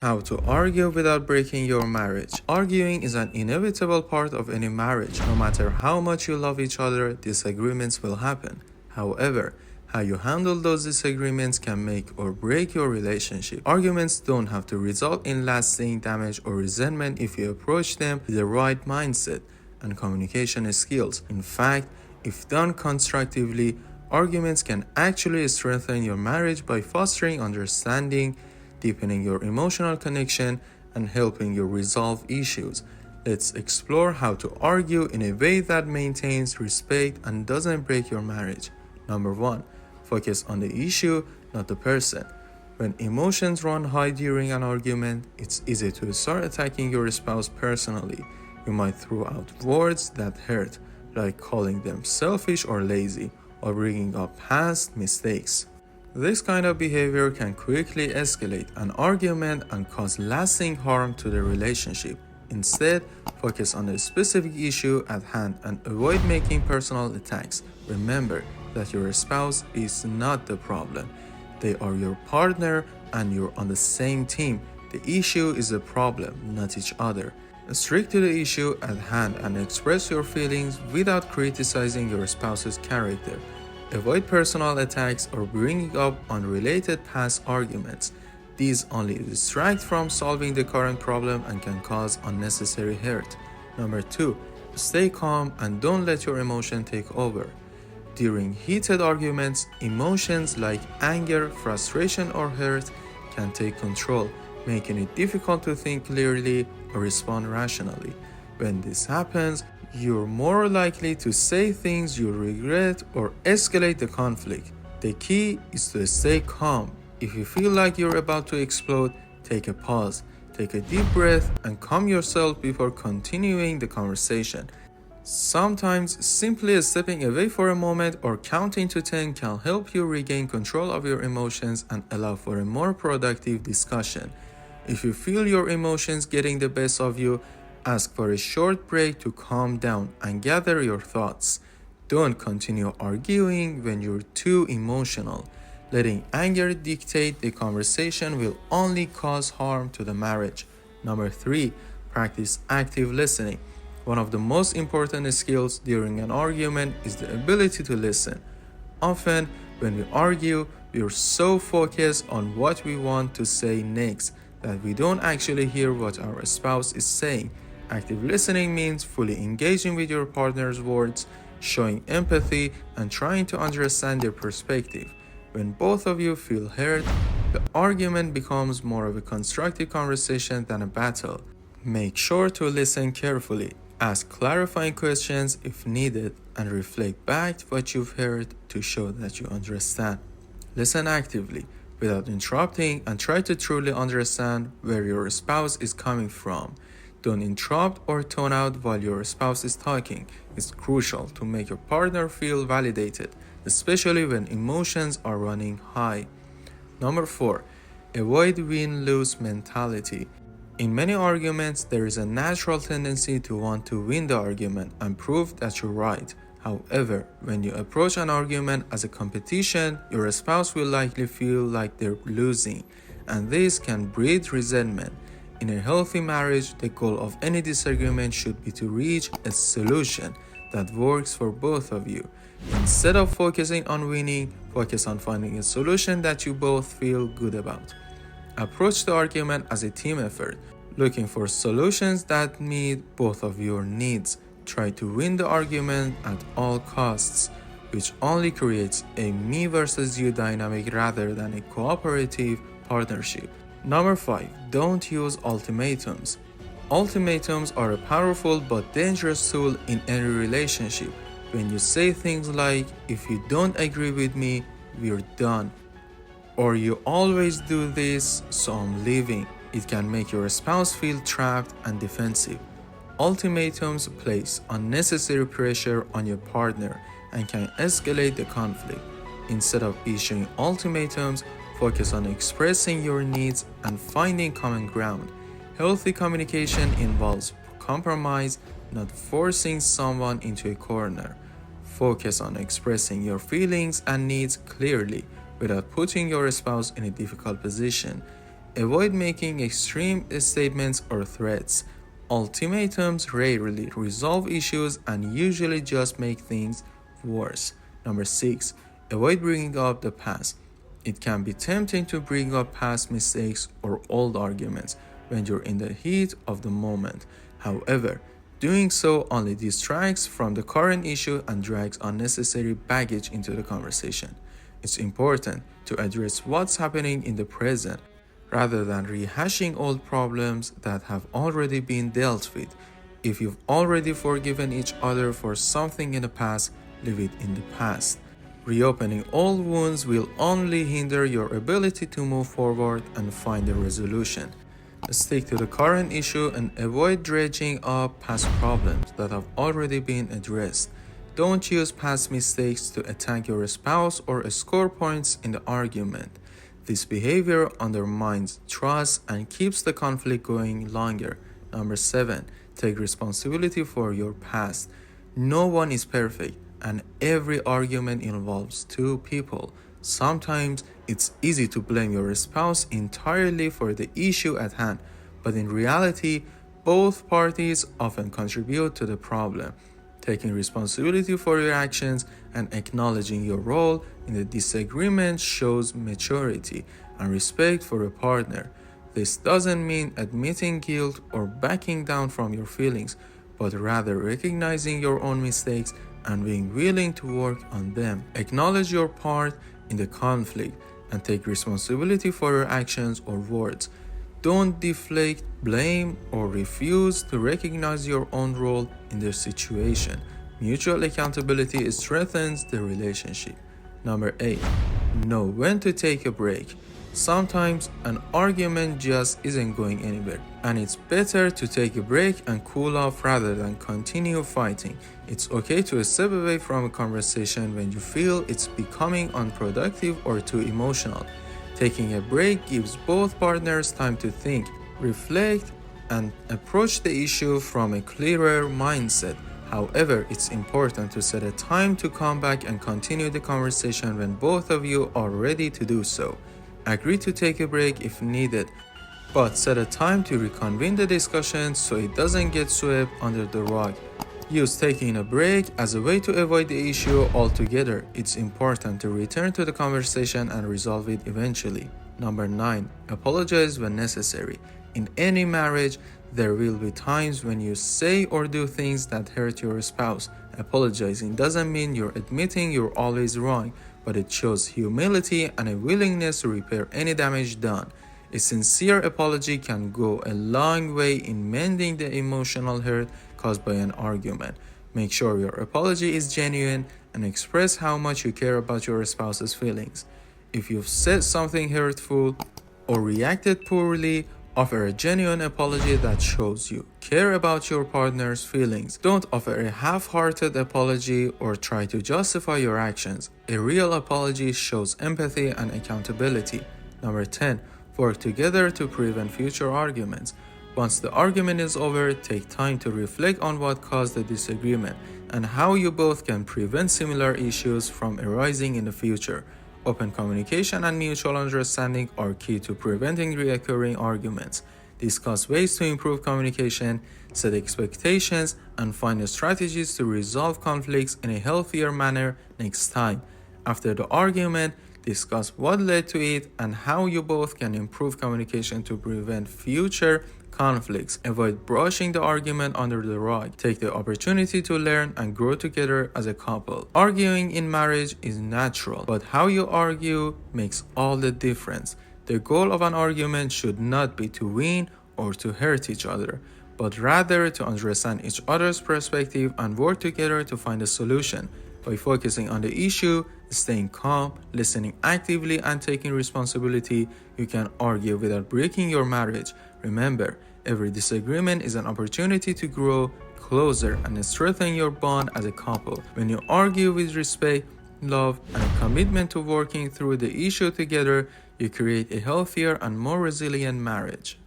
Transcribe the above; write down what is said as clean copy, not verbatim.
How to argue without breaking your marriage. Arguing is an inevitable part of any marriage. No matter how much you love each other, disagreements will happen. However, how you handle those disagreements can make or break your relationship. Arguments don't have to result in lasting damage or resentment if you approach them with the right mindset and communication skills. In fact, if done constructively, arguments can actually strengthen your marriage by fostering understanding, deepening your emotional connection, and helping you resolve issues. Let's explore how to argue in a way that maintains respect and doesn't break your marriage. Number 1. Focus on the issue, not the person. When emotions run high during an argument, it's easy to start attacking your spouse personally. You might throw out words that hurt, like calling them selfish or lazy, or bringing up past mistakes. This kind of behavior can quickly escalate an argument and cause lasting harm to the relationship. Instead, focus on the specific issue at hand and avoid making personal attacks. Remember that your spouse is not the problem. They are your partner and you're on the same team. The issue is the problem, not each other. Stick to the issue at hand and express your feelings without criticizing your spouse's character. Avoid personal attacks or bringing up unrelated past arguments. These only distract from solving the current problem and can cause unnecessary hurt. Number 2. Stay calm and don't let your emotion take over. During heated arguments, emotions like anger, frustration, or hurt can take control, making it difficult to think clearly or respond rationally. When this happens, you're more likely to say things you regret or escalate the conflict. The key is to stay calm. If you feel like you're about to explode, take a pause, take a deep breath, and calm yourself before continuing the conversation. Sometimes simply stepping away for a moment or counting to 10 can help you regain control of your emotions and allow for a more productive discussion. If you feel your emotions getting the best of you, ask for a short break to calm down and gather your thoughts. Don't continue arguing when you're too emotional. Letting anger dictate the conversation will only cause harm to the marriage. Number 3. Practice active listening. One of the most important skills during an argument is the ability to listen. Often, when we argue, we're so focused on what we want to say next that we don't actually hear what our spouse is saying. Active listening means fully engaging with your partner's words, showing empathy, and trying to understand their perspective. When both of you feel heard, the argument becomes more of a constructive conversation than a battle. Make sure to listen carefully, ask clarifying questions if needed, and reflect back what you've heard to show that you understand. Listen actively, without interrupting, and try to truly understand where your spouse is coming from. Don't interrupt or tune out while your spouse is talking. It's crucial to make your partner feel validated, especially when emotions are running high. Number 4. Avoid win-lose mentality. In many arguments, there is a natural tendency to want to win the argument and prove that you're right. However, when you approach an argument as a competition, your spouse will likely feel like they're losing, and this can breed resentment. In a healthy marriage, the goal of any disagreement should be to reach a solution that works for both of you. Instead of focusing on winning, focus on finding a solution that you both feel good about. Approach the argument as a team effort, looking for solutions that meet both of your needs. Try to win the argument at all costs, which only creates a me versus you dynamic rather than a cooperative partnership. Number 5. Don't use ultimatums. Ultimatums are a powerful but dangerous tool in any relationship. When you say things like, "If you don't agree with me, we're done," or "You always do this, so I'm leaving," it can make your spouse feel trapped and defensive. Ultimatums place unnecessary pressure on your partner and can escalate the conflict. Instead of issuing ultimatums, focus on expressing your needs and finding common ground. Healthy communication involves compromise, not forcing someone into a corner. Focus on expressing your feelings and needs clearly without putting your spouse in a difficult position. Avoid making extreme statements or threats. Ultimatums rarely resolve issues and usually just make things worse. Number 6. Avoid bringing up the past. It can be tempting to bring up past mistakes or old arguments when you're in the heat of the moment. However, doing so only distracts from the current issue and drags unnecessary baggage into the conversation. It's important to address what's happening in the present rather than rehashing old problems that have already been dealt with. If you've already forgiven each other for something in the past, leave it in the past. Reopening old wounds will only hinder your ability to move forward and find a resolution. Stick to the current issue and avoid dredging up past problems that have already been addressed. Don't use past mistakes to attack your spouse or score points in the argument. This behavior undermines trust and keeps the conflict going longer. Number 7. Take responsibility for your past. No one is perfect, and every argument involves two people. Sometimes it's easy to blame your spouse entirely for the issue at hand, but in reality, both parties often contribute to the problem. Taking responsibility for your actions and acknowledging your role in the disagreement shows maturity and respect for a partner. This doesn't mean admitting guilt or backing down from your feelings, but rather recognizing your own mistakes and being willing to work on them. Acknowledge your part in the conflict and take responsibility for your actions or words. Don't deflect blame or refuse to recognize your own role in the situation. Mutual accountability strengthens the relationship. Number 8. Know when to take a break. Sometimes an argument just isn't going anywhere, and it's better to take a break and cool off rather than continue fighting. It's okay to step away from a conversation when you feel it's becoming unproductive or too emotional. Taking a break gives both partners time to think, reflect, and approach the issue from a clearer mindset. However, it's important to set a time to come back and continue the conversation when both of you are ready to do so. Agree to take a break if needed, but set a time to reconvene the discussion so it doesn't get swept under the rug. Use taking a break as a way to avoid the issue altogether. It's important to return to the conversation and resolve it eventually. Number 9. Apologize when necessary. In any marriage, there will be times when you say or do things that hurt your spouse. Apologizing doesn't mean you're admitting you're always wrong, but it shows humility and a willingness to repair any damage done. A sincere apology can go a long way in mending the emotional hurt caused by an argument. Make sure your apology is genuine and express how much you care about your spouse's feelings. If you've said something hurtful or reacted poorly, offer a genuine apology that shows you care about your partner's feelings. Don't offer a half-hearted apology or try to justify your actions. A real apology shows empathy and accountability. Number 10. Work together to prevent future arguments. Once the argument is over, take time to reflect on what caused the disagreement and how you both can prevent similar issues from arising in the future. Open communication and mutual understanding are key to preventing recurring arguments. Discuss ways to improve communication, set expectations, and find strategies to resolve conflicts in a healthier manner next time. After the argument, discuss what led to it and how you both can improve communication to prevent future conflicts. Avoid brushing the argument under the rug. Take the opportunity to learn and grow together as a couple. Arguing in marriage is natural, but how you argue makes all the difference. The goal of an argument should not be to win or to hurt each other, but rather to understand each other's perspective and work together to find a solution. By focusing on the issue, staying calm, listening actively, and taking responsibility, you can argue without breaking your marriage. Remember, every disagreement is an opportunity to grow closer and strengthen your bond as a couple. When you argue with respect, love, and a commitment to working through the issue together, you create a healthier and more resilient marriage.